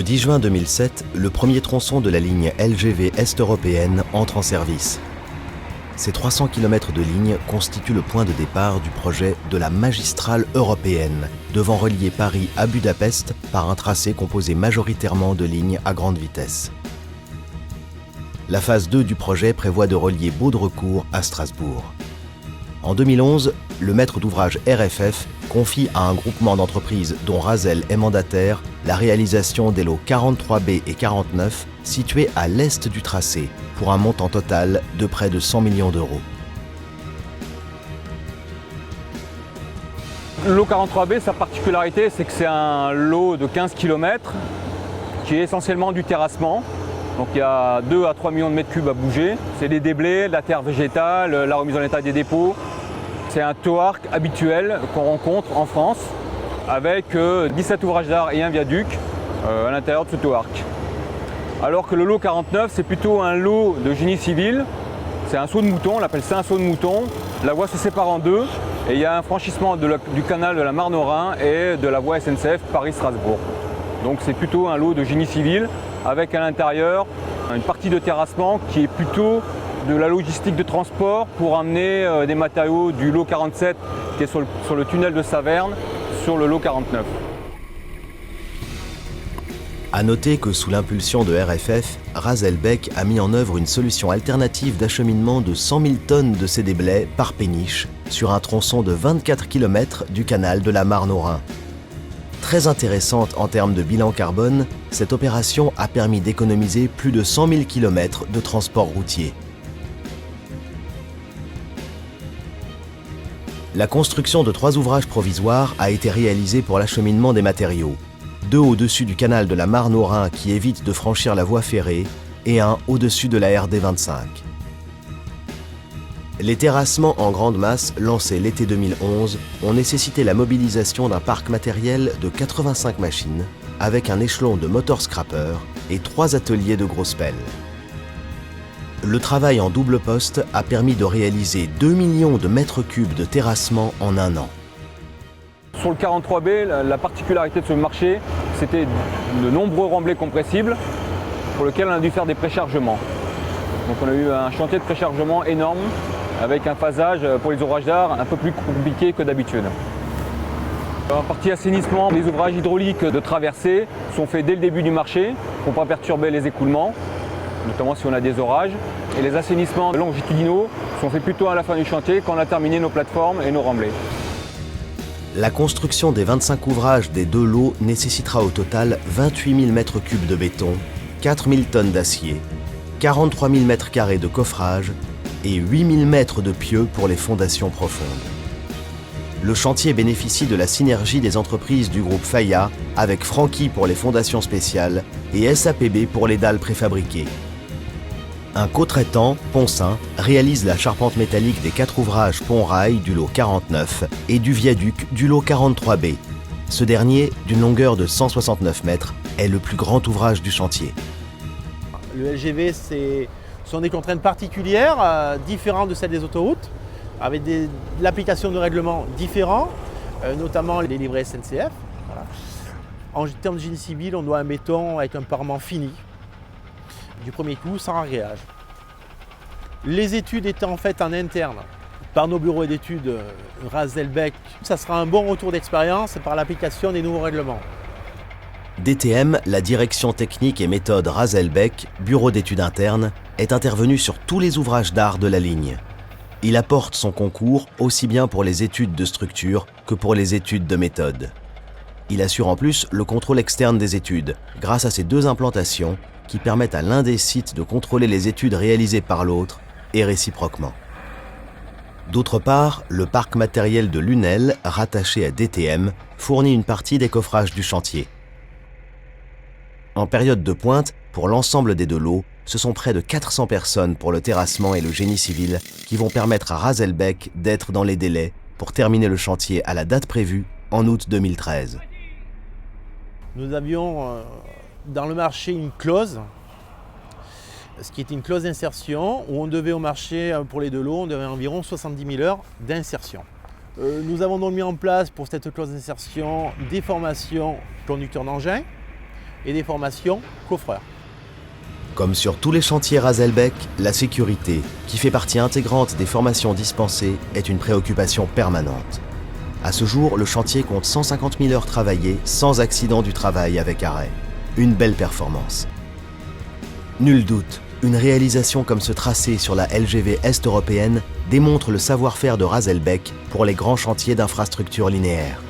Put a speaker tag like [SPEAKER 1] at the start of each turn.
[SPEAKER 1] Le 10 juin 2007, le premier tronçon de la ligne LGV Est-Européenne entre en service. Ces 300 km de ligne constituent le point de départ du projet de la magistrale européenne, devant relier Paris à Budapest par un tracé composé majoritairement de lignes à grande vitesse. La phase 2 du projet prévoit de relier Baudrecourt à Strasbourg. En 2011, le maître d'ouvrage RFF confie à un groupement d'entreprises dont Razel est mandataire la réalisation des lots 43B et 49 situés à l'est du tracé pour un montant total de près de 100 millions d'euros.
[SPEAKER 2] Le lot 43B, sa particularité, c'est que c'est un lot de 15 km qui est essentiellement du terrassement. Donc il y a 2 à 3 millions de mètres cubes à bouger. C'est des déblais, de la terre végétale, la remise en état des dépôts. C'est un tow-arc habituel qu'on rencontre en France avec 17 ouvrages d'art et un viaduc à l'intérieur de ce tow-arc. Alors que le lot 49, c'est plutôt un lot de génie civil. C'est un saut de mouton, on appelle ça un saut de mouton. La voie se sépare en deux et il y a un franchissement du canal de la Marne au Rhin et de la voie SNCF Paris-Strasbourg. Donc c'est plutôt un lot de génie civil avec à l'intérieur une partie de terrassement qui est plutôt de la logistique de transport pour amener des matériaux du lot 47 qui est sur le tunnel de Saverne sur le lot 49.
[SPEAKER 1] À noter que sous l'impulsion de RFF, Razelbeck a mis en œuvre une solution alternative d'acheminement de 100 000 tonnes de ces déblais par péniche sur un tronçon de 24 km du canal de la Marne au Rhin. Très intéressante en termes de bilan carbone, cette opération a permis d'économiser plus de 100 000 km de transport routier. La construction de 3 ouvrages provisoires a été réalisée pour l'acheminement des matériaux. 2 au-dessus du canal de la Marne au Rhin qui évite de franchir la voie ferrée et un au-dessus de la RD 25. Les terrassements en grande masse lancés l'été 2011 ont nécessité la mobilisation d'un parc matériel de 85 machines avec un échelon de motor scrapper et 3 ateliers de grosses pelles. Le travail en double poste a permis de réaliser 2 millions de mètres cubes de terrassement en un an.
[SPEAKER 2] Sur le 43B, la particularité de ce marché, c'était de nombreux remblais compressibles pour lesquels on a dû faire des préchargements. Donc on a eu un chantier de préchargement énorme avec un phasage pour les ouvrages d'art un peu plus compliqué que d'habitude. En partie assainissement, les ouvrages hydrauliques de traversée sont faits dès le début du marché pour ne pas perturber les écoulements, notamment si on a des orages. Et les assainissements longitudinaux sont faits plutôt à la fin du chantier quand on a terminé nos plateformes et nos remblais.
[SPEAKER 1] La construction des 25 ouvrages des 2 lots nécessitera au total 28 000 m3 de béton, 4 000 tonnes d'acier, 43 000 m² de coffrage et 8 000 mètres de pieux pour les fondations profondes. Le chantier bénéficie de la synergie des entreprises du groupe Faya avec Franqui pour les fondations spéciales et SAPB pour les dalles préfabriquées. Un co-traitant, Pont-Saint, réalise la charpente métallique des 4 ouvrages pont-rail du lot 49 et du viaduc du lot 43B. Ce dernier, d'une longueur de 169 mètres, est le plus grand ouvrage du chantier.
[SPEAKER 3] Le LGV, ce sont des contraintes particulières, différentes de celles des autoroutes, avec l'application de règlements différents, notamment les livrets SNCF. Voilà. En termes de génie civil, on doit un béton avec un parement fini, du premier coup, sans agréage. Les études étant faites en interne par nos bureaux d'études Razelbeck, ça sera un bon retour d'expérience par l'application des nouveaux règlements.
[SPEAKER 1] DTM, la direction technique et méthode Razelbeck, bureau d'études internes, est intervenu sur tous les ouvrages d'art de la ligne. Il apporte son concours aussi bien pour les études de structure que pour les études de méthode. Il assure en plus le contrôle externe des études, grâce à ces 2 implantations qui permettent à l'un des sites de contrôler les études réalisées par l'autre et réciproquement. D'autre part, le parc matériel de Lunel, rattaché à DTM, fournit une partie des coffrages du chantier. En période de pointe, pour l'ensemble des 2 lots, ce sont près de 400 personnes pour le terrassement et le génie civil qui vont permettre à Razelbeck d'être dans les délais pour terminer le chantier à la date prévue en août 2013.
[SPEAKER 3] Nous avions dans le marché une clause, ce qui était une clause d'insertion, où on devait au marché, pour les 2 lots, on devait environ 70 000 heures d'insertion. Nous avons donc mis en place pour cette clause d'insertion des formations conducteurs d'engins, et des formations coffreurs.
[SPEAKER 1] Comme sur tous les chantiers Razelbeck, la sécurité, qui fait partie intégrante des formations dispensées, est une préoccupation permanente. À ce jour, le chantier compte 150 000 heures travaillées sans accident du travail avec arrêt. Une belle performance. Nul doute, une réalisation comme ce tracé sur la LGV Est européenne démontre le savoir-faire de Razelbeck pour les grands chantiers d'infrastructures linéaires.